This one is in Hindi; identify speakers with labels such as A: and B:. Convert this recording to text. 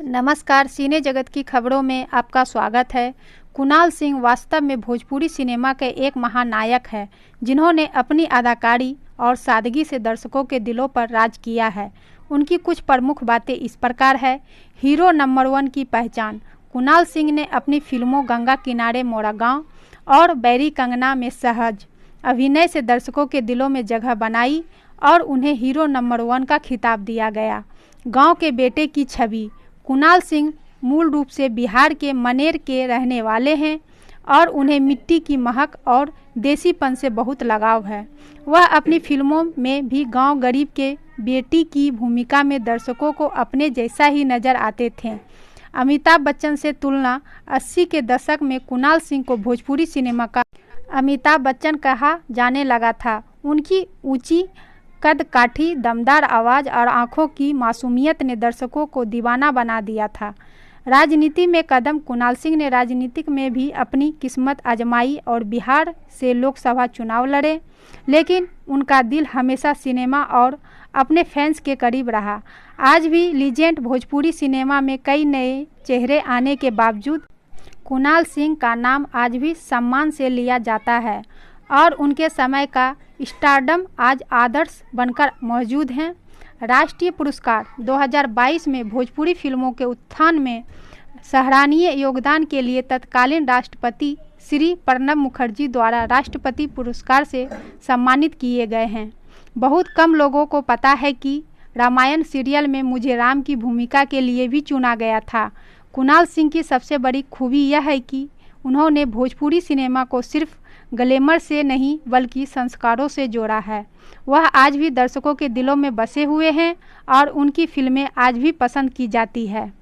A: नमस्कार। सिने जगत की खबरों में आपका स्वागत है। कुणाल सिंह वास्तव में भोजपुरी सिनेमा के एक महानायक हैं, जिन्होंने अपनी अदाकारी और सादगी से दर्शकों के दिलों पर राज किया है। उनकी कुछ प्रमुख बातें इस प्रकार है। हीरो नंबर 1 की पहचान। कुणाल सिंह ने अपनी फिल्मों गंगा किनारे मोरा गाँव और बैरी कंगना में सहज अभिनय से दर्शकों के दिलों में जगह बनाई और उन्हें हीरो नंबर 1 का खिताब दिया गया। गाँव के बेटे की छवि। कुणाल सिंह मूल रूप से बिहार के मनेर के रहने वाले हैं और उन्हें मिट्टी की महक और देसीपन से बहुत लगाव है। वह अपनी फिल्मों में भी गांव गरीब के बेटी की भूमिका में दर्शकों को अपने जैसा ही नजर आते थे। अमिताभ बच्चन से तुलना 80 के दशक में कुणाल सिंह को भोजपुरी सिनेमा का अमिताभ बच्चन कहा जाने लगा था। उनकी ऊंची कद काठी, दमदार आवाज़ और आंखों की मासूमियत ने दर्शकों को दीवाना बना दिया था। राजनीति में कदम। कुणाल सिंह ने राजनीतिक में भी अपनी किस्मत आजमाई और बिहार से लोकसभा चुनाव लड़े, लेकिन उनका दिल हमेशा सिनेमा और अपने फैंस के करीब रहा। आज भी लीजेंड भोजपुरी सिनेमा में कई नए चेहरे आने के बावजूद कुणाल सिंह का नाम आज भी सम्मान से लिया जाता है और उनके समय का स्टारडम आज आदर्श बनकर मौजूद हैं। राष्ट्रीय पुरस्कार। 2022 में भोजपुरी फिल्मों के उत्थान में सराहनीय योगदान के लिए तत्कालीन राष्ट्रपति श्री प्रणब मुखर्जी द्वारा राष्ट्रपति पुरस्कार से सम्मानित किए गए हैं। बहुत कम लोगों को पता है कि रामायण सीरियल में मुझे राम की भूमिका के लिए भी चुना गया था। कुणाल सिंह की सबसे बड़ी खूबी यह है कि उन्होंने भोजपुरी सिनेमा को सिर्फ ग्लैमर से नहीं बल्कि संस्कारों से जोड़ा है। वह आज भी दर्शकों के दिलों में बसे हुए हैं और उनकी फिल्में आज भी पसंद की जाती है।